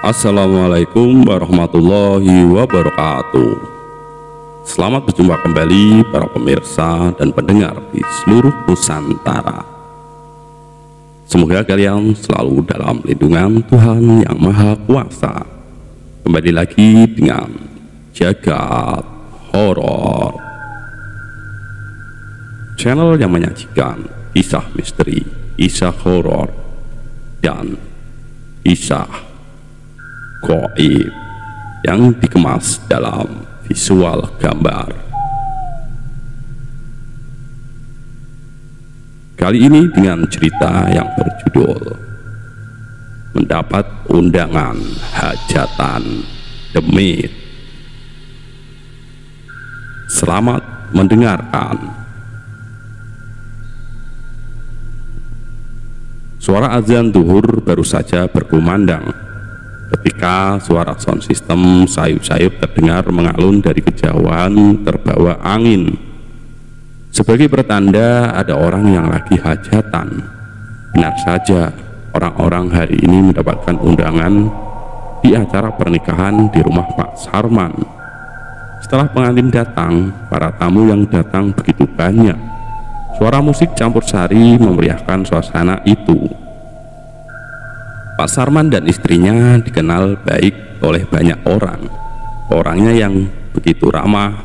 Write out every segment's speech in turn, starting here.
Assalamualaikum warahmatullahi wabarakatuh. Selamat berjumpa kembali para pemirsa dan pendengar di seluruh Nusantara. Semoga kalian selalu dalam lindungan Tuhan Yang Maha Kuasa. Kembali lagi dengan Jagat Horor, channel yang menyajikan kisah misteri, kisah horor, dan kisah gaib yang dikemas dalam visual gambar. Kali ini dengan cerita yang berjudul Mendapat Undangan Hajatan Demit. Selamat mendengarkan. Suara azan zuhur baru saja berkumandang ketika suara sound system sayup-sayup terdengar mengalun dari kejauhan terbawa angin, sebagai pertanda ada orang yang lagi hajatan. Benar saja, orang-orang hari ini mendapatkan undangan di acara pernikahan di rumah Pak Sarman. Setelah pengantin datang, para tamu yang datang begitu banyak. Suara musik campur sari memeriahkan suasana itu. Pak Sarman dan istrinya dikenal baik oleh banyak orang. Orangnya yang begitu ramah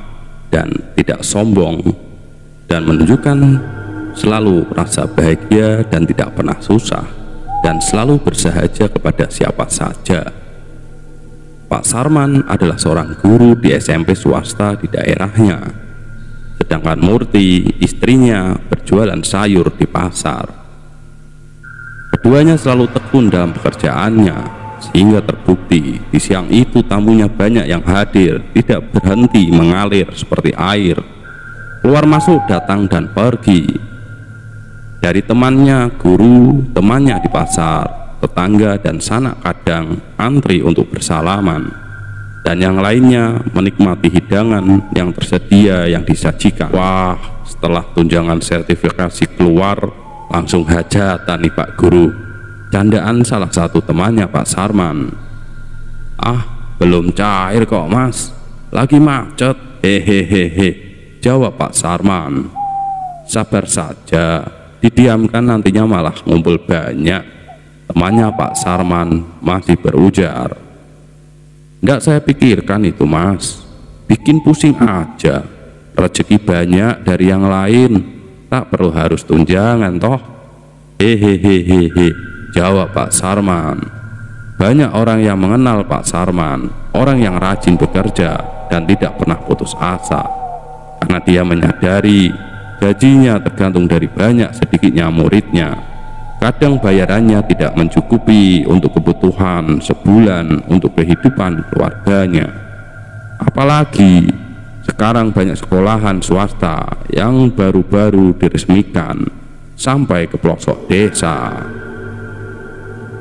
dan tidak sombong, dan menunjukkan selalu rasa bahagia dan tidak pernah susah, dan selalu bersahaja kepada siapa saja. Pak Sarman adalah seorang guru di SMP swasta di daerahnya. Sedangkan Murti, istrinya, berjualan sayur di pasar. Keduanya selalu tekun dalam pekerjaannya, sehingga terbukti di siang itu tamunya banyak yang hadir, tidak berhenti mengalir seperti air, keluar masuk, datang dan pergi. Dari temannya guru, temannya di pasar, tetangga dan sanak kadang antri untuk bersalaman, dan yang lainnya menikmati hidangan yang tersedia yang disajikan. Wah, setelah tunjangan sertifikasi keluar, langsung hajatan nih Pak Guru, candaan salah satu temannya Pak Sarman. Ah, belum cair kok Mas, lagi macet, hehehehe, jawab Pak Sarman. Sabar saja, didiamkan nantinya malah ngumpul banyak. Temannya Pak Sarman masih berujar, "Nggak saya pikirkan itu Mas, bikin pusing aja. Rezeki banyak dari yang lain, tak perlu harus tunjangan toh." Hehehehe, jawab Pak Sarman. Banyak orang yang mengenal Pak Sarman, orang yang rajin bekerja dan tidak pernah putus asa, karena dia menyadari gajinya tergantung dari banyak sedikitnya muridnya. Kadang bayarannya tidak mencukupi untuk kebutuhan sebulan untuk kehidupan keluarganya. Apalagi sekarang banyak sekolahan swasta yang baru-baru diresmikan sampai ke pelosok desa,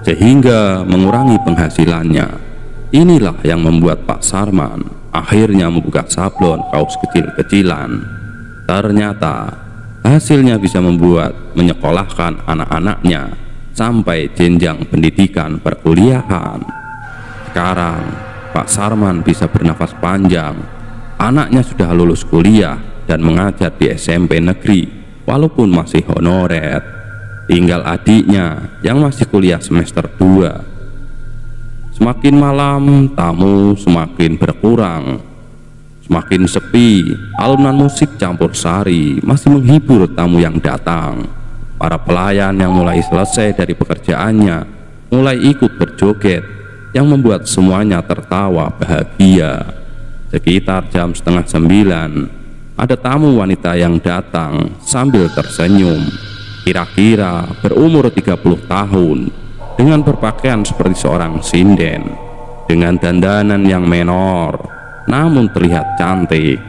sehingga mengurangi penghasilannya. Inilah yang membuat Pak Sarman akhirnya membuka sablon kaos kecil-kecilan. Ternyata hasilnya bisa membuat menyekolahkan anak-anaknya sampai jenjang pendidikan perkuliahan. Sekarang Pak Sarman bisa bernafas panjang, anaknya sudah lulus kuliah dan mengajar di SMP negeri walaupun masih honorer. Tinggal adiknya yang masih kuliah semester 2. Semakin malam tamu semakin berkurang, semakin sepi. Alunan musik campur sari masih menghibur tamu yang datang. Para pelayan yang mulai selesai dari pekerjaannya mulai ikut berjoget, yang membuat semuanya tertawa bahagia. Sekitar jam setengah 9, ada tamu wanita yang datang sambil tersenyum. Kira-kira berumur 30 tahun, dengan berpakaian seperti seorang sinden, dengan dandanan yang menor namun terlihat cantik.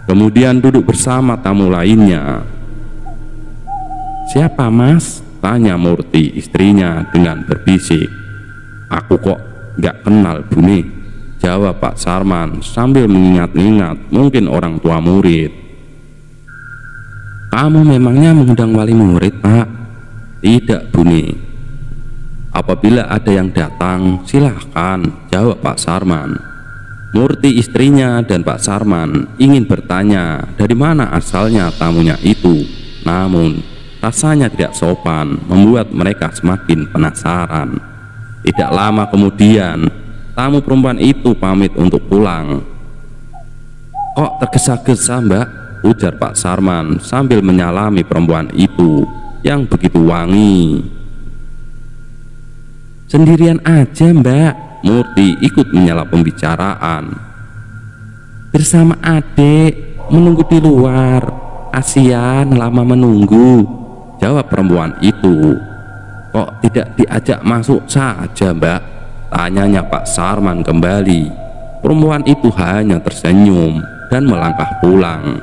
Kemudian duduk bersama tamu lainnya. "Siapa Mas?" tanya Murti istrinya dengan berbisik. "Aku kok gak kenal Bune," jawab Pak Sarman sambil mengingat-ingat mungkin orang tua murid. "Kamu memangnya mengundang wali murid Pak?" "Tidak Bune." Apabila ada yang datang, silahkan, jawab Pak Sarman. Murti istrinya dan Pak Sarman ingin bertanya dari mana asalnya tamunya itu, namun rasanya tidak sopan membuat mereka semakin penasaran. Tidak lama kemudian, tamu perempuan itu pamit untuk pulang. "Kok tergesa-gesa, Mbak?" ujar Pak Sarman sambil menyalami perempuan itu yang begitu wangi. "Sendirian aja, Mbak." Murti ikut menyela pembicaraan. "Bersama adik, menunggu di luar. Kasihan lama menunggu," jawab perempuan itu. "Kok tidak diajak masuk saja, Mbak?" tanyanya Pak Sarman kembali. Perempuan itu hanya tersenyum dan melangkah pulang.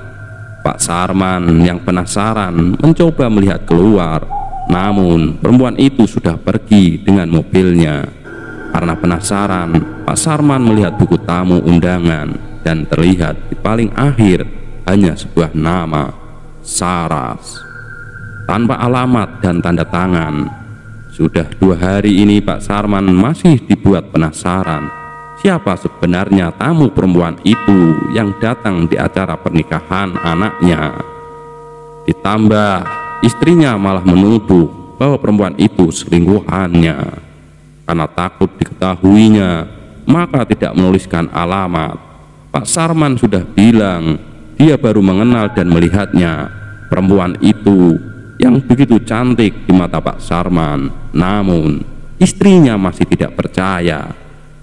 Pak Sarman yang penasaran mencoba melihat keluar, namun perempuan itu sudah pergi dengan mobilnya. Karena penasaran, Pak Sarman melihat buku tamu undangan dan terlihat di paling akhir hanya sebuah nama, Saras, tanpa alamat dan tanda tangan. Sudah 2 hari ini Pak Sarman masih dibuat penasaran siapa sebenarnya tamu perempuan itu yang datang di acara pernikahan anaknya. Ditambah istrinya malah menuduh bahwa perempuan itu selingkuhannya. Karena takut diketahuinya, maka tidak menuliskan alamat. Pak Sarman sudah bilang dia baru mengenal dan melihatnya, perempuan itu yang begitu cantik di mata Pak Sarman. Namun istrinya masih tidak percaya.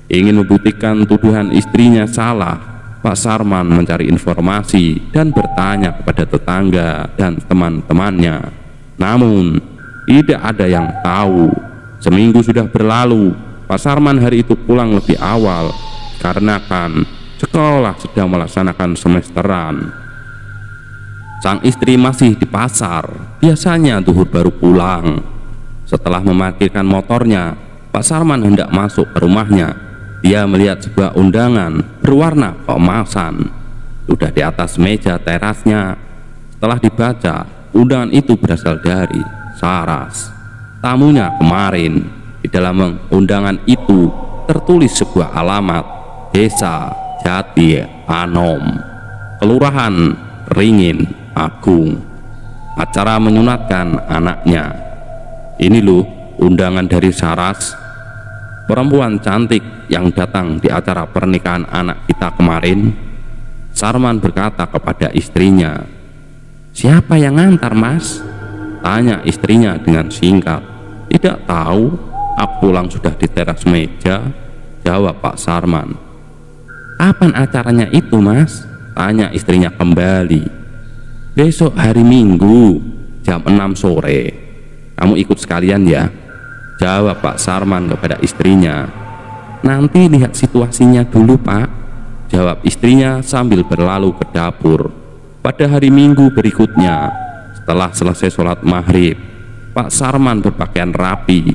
Ingin membuktikan tuduhan istrinya salah, Pak Sarman mencari informasi dan bertanya kepada tetangga dan teman-temannya. Namun tidak ada yang tahu. Seminggu sudah berlalu. Pak Sarman hari itu pulang lebih awal karena kan sekolah sedang melaksanakan semesteran. Sang istri masih di pasar. Biasanya zuhur baru pulang. Setelah memarkirkan motornya, Pak Sarman hendak masuk ke rumahnya. Dia melihat sebuah undangan berwarna keemasan sudah di atas meja terasnya. Setelah dibaca, undangan itu berasal dari Saras, tamunya kemarin. Di dalam undangan itu tertulis sebuah alamat, Desa Jati Anom, Kelurahan Ringin Agung, acara menyunatkan anaknya. Ini loh undangan dari Saras, perempuan cantik yang datang di acara pernikahan anak kita kemarin. Sarman berkata kepada istrinya. "Siapa yang ngantar, Mas?" tanya istrinya dengan singkat. "Tidak tahu, aku pulang sudah di teras meja," jawab Pak Sarman. "Kapan acaranya itu, Mas?" tanya istrinya kembali. "Besok hari Minggu jam 6 sore. Kamu ikut sekalian ya," jawab Pak Sarman kepada istrinya. "Nanti lihat situasinya dulu, Pak," jawab istrinya sambil berlalu ke dapur. Pada hari Minggu berikutnya, setelah selesai sholat maghrib, Pak Sarman berpakaian rapi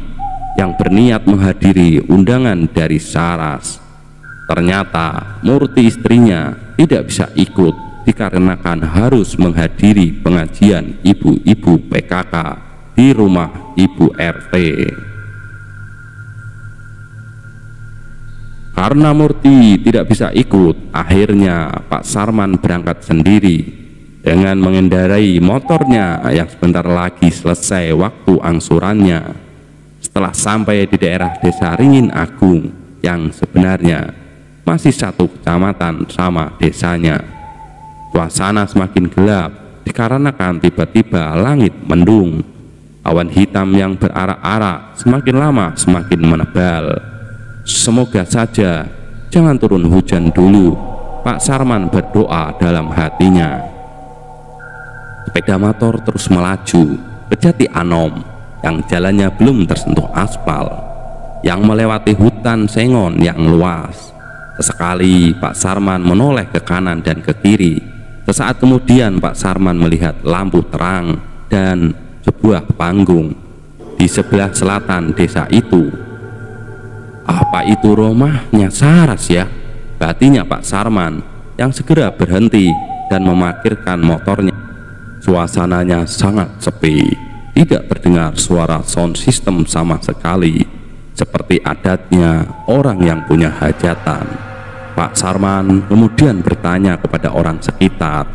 yang berniat menghadiri undangan dari Saras. Ternyata Murti istrinya tidak bisa ikut dikarenakan harus menghadiri pengajian ibu-ibu PKK di rumah Ibu RT. Karena Murti tidak bisa ikut, akhirnya Pak Sarman berangkat sendiri dengan mengendarai motornya yang sebentar lagi selesai waktu angsurannya. Setelah sampai di daerah Desa Ringin Agung yang sebenarnya masih satu kecamatan sama desanya, suasana semakin gelap dikarenakan tiba-tiba langit mendung. Awan hitam yang berarak-arak semakin lama semakin menebal. Semoga saja jangan turun hujan dulu, Pak Sarman berdoa dalam hatinya. Sepeda motor terus melaju ke Jati Anom yang jalannya belum tersentuh aspal, yang melewati hutan sengon yang luas. Sesekali Pak Sarman menoleh ke kanan dan ke kiri. Sesaat kemudian Pak Sarman melihat lampu terang dan sebuah panggung di sebelah selatan desa itu. "Apa itu rumahnya Saras ya?" batinnya Pak Sarman yang segera berhenti dan memarkirkan motornya. Suasananya sangat sepi, tidak terdengar suara sound system sama sekali. seperti adatnya orang yang punya hajatan. Pak Sarman kemudian bertanya kepada orang sekitar,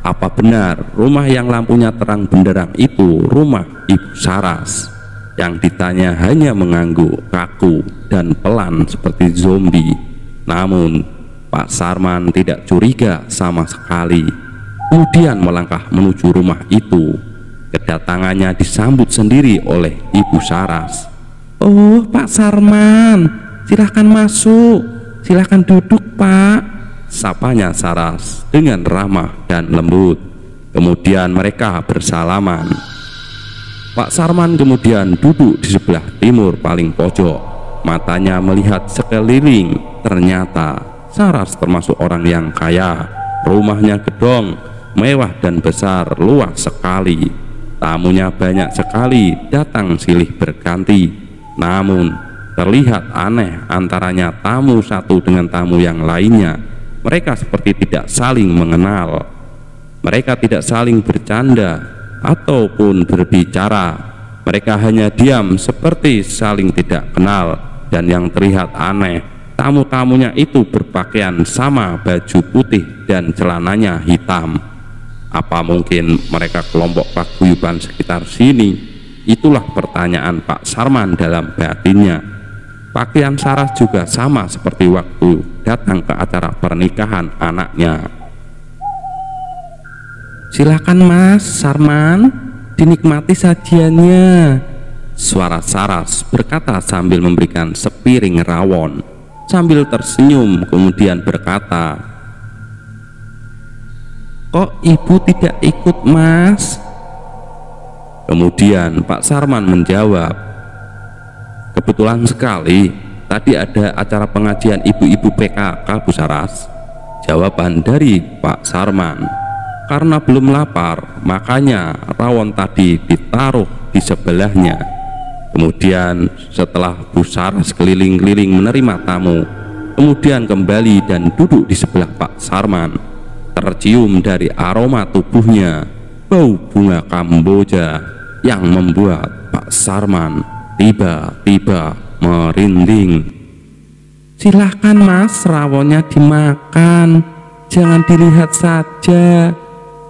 apa benar rumah yang lampunya terang benderang itu rumah Ibu Saras? Yang ditanya hanya mengangguk, kaku, dan pelan seperti zombie. Namun Pak Sarman tidak curiga sama sekali. Kemudian melangkah menuju rumah itu. Kedatangannya disambut sendiri oleh Ibu Saras. "Oh, Pak Sarman, silahkan masuk, silahkan duduk, Pak," sapanya Saras dengan ramah dan lembut. Kemudian mereka bersalaman. Pak Sarman kemudian duduk di sebelah timur paling pojok. Matanya melihat sekeliling. Ternyata Saras termasuk orang yang kaya. Rumahnya gedong, mewah dan besar, luas sekali. Tamunya banyak sekali, datang silih berganti. Namun terlihat aneh antaranya tamu satu dengan tamu yang lainnya. Mereka seperti tidak saling mengenal. Mereka tidak saling bercanda ataupun berbicara. Mereka hanya diam seperti saling tidak kenal. Dan yang terlihat aneh, tamu-tamunya itu berpakaian sama, baju putih dan celananya hitam. Apa mungkin mereka kelompok paguyuban sekitar sini? Itulah pertanyaan Pak Sarman dalam batinnya. Pakaian Saras juga sama seperti waktu datang ke acara pernikahan anaknya. "Silakan Mas Sarman, dinikmati sajiannya," suara Saras berkata sambil memberikan sepiring rawon. Sambil tersenyum kemudian berkata, "Kok Ibu tidak ikut, Mas?" Kemudian Pak Sarman menjawab, "Kebetulan sekali tadi ada acara pengajian ibu-ibu PKK, Bu Saras." Jawaban dari Pak Sarman. Karena belum lapar, makanya rawon tadi ditaruh di sebelahnya. Kemudian setelah Bu Saras keliling-keliling menerima tamu, kemudian kembali dan duduk di sebelah Pak Sarman. Tercium dari aroma tubuhnya bau bunga kamboja yang membuat Pak Sarman tiba-tiba merinding. "Silahkan Mas, rawonnya dimakan, jangan dilihat saja,"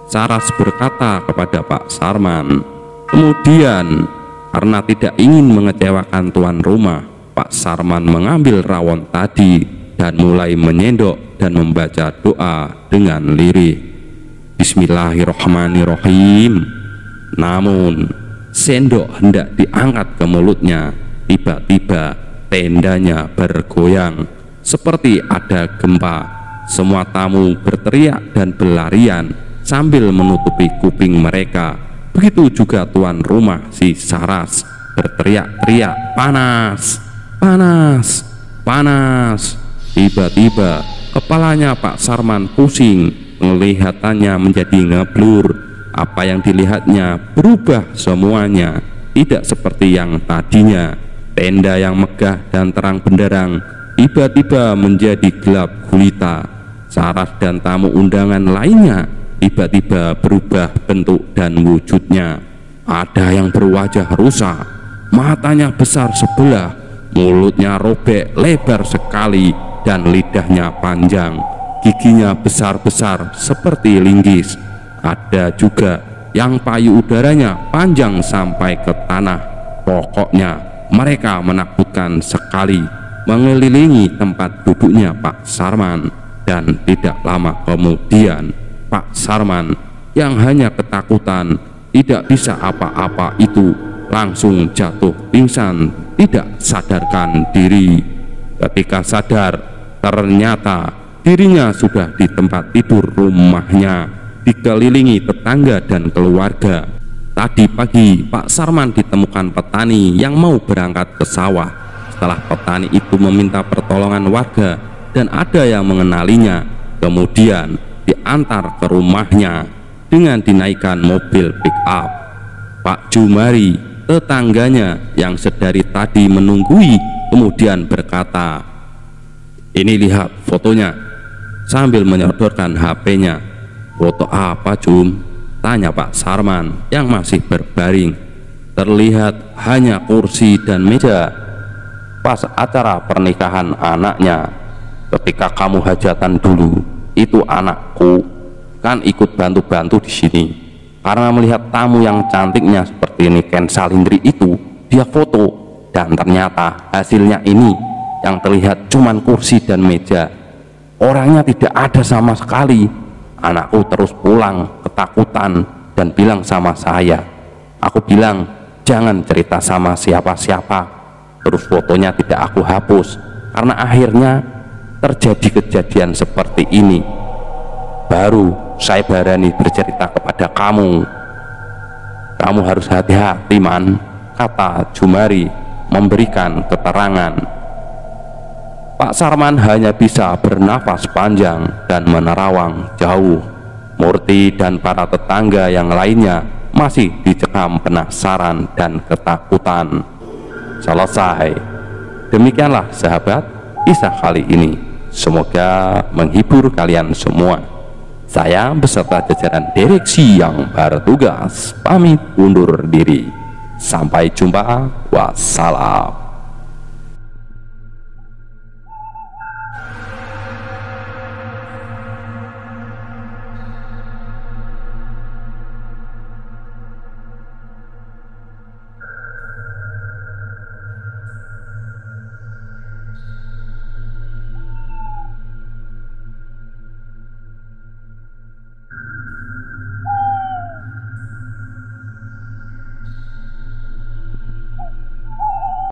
Saras berkata kepada Pak Sarman. Kemudian karena tidak ingin mengecewakan tuan rumah, Pak Sarman mengambil rawon tadi dan mulai menyendok dan membaca doa dengan lirih. Bismillahirrahmanirrahim. Namun sendok hendak diangkat ke mulutnya, tiba-tiba tendanya bergoyang seperti ada gempa. Semua tamu berteriak dan berlarian sambil menutupi kuping mereka. Begitu juga tuan rumah si Saras berteriak-teriak, "Panas, panas, panas." Tiba-tiba kepalanya Pak Sarman pusing, penglihatannya menjadi ngeblur. Apa yang dilihatnya berubah semuanya, tidak seperti yang tadinya. Tenda yang megah dan terang benderang tiba-tiba menjadi gelap gulita. Saras dan tamu undangan lainnya tiba-tiba berubah bentuk dan wujudnya. Ada yang berwajah rusak, matanya besar sebelah, mulutnya robek lebar sekali, dan lidahnya panjang, giginya besar-besar seperti linggis. Ada juga yang payu udaranya panjang sampai ke tanah. Pokoknya mereka menakutkan sekali, mengelilingi tempat duduknya Pak Sarman. Dan tidak lama kemudian Pak Sarman yang hanya ketakutan, tidak bisa apa-apa itu, langsung jatuh pingsan, tidak sadarkan diri. Ketika sadar, ternyata dirinya sudah di tempat tidur rumahnya, dikelilingi tetangga dan keluarga. Tadi pagi Pak Sarman ditemukan petani yang mau berangkat ke sawah. Setelah petani itu meminta pertolongan warga dan ada yang mengenalinya, kemudian diantar ke rumahnya dengan dinaikkan mobil pick up. Pak Jumari, tetangganya yang sedari tadi menunggui, kemudian berkata, "Ini lihat fotonya," sambil menyodorkan HP-nya. "Foto apa, Jum?" tanya Pak Sarman yang masih berbaring. Terlihat hanya kursi dan meja. pas acara pernikahan anaknya. Ketika kamu hajatan dulu, itu anakku kan ikut bantu-bantu di sini. Karena melihat tamu yang cantiknya seperti Niken Salindri itu, dia foto, dan ternyata hasilnya ini yang terlihat cuman kursi dan meja. Orangnya tidak ada sama sekali. Anakku terus pulang ketakutan dan bilang sama saya. Aku bilang, jangan cerita sama siapa-siapa. Terus fotonya tidak aku hapus, karena akhirnya terjadi kejadian seperti ini. Baru saya berani bercerita kepada kamu. Kamu harus hati-hati, Man, kata Jumari memberikan keterangan. Pak Sarman hanya bisa bernafas panjang dan menerawang jauh. Murti dan para tetangga yang lainnya masih dicekam penasaran dan ketakutan. Selesai. Demikianlah sahabat, kisah kali ini. Semoga menghibur kalian semua. Saya beserta jajaran direksi yang bertugas pamit undur diri. Sampai jumpa. Wassalam.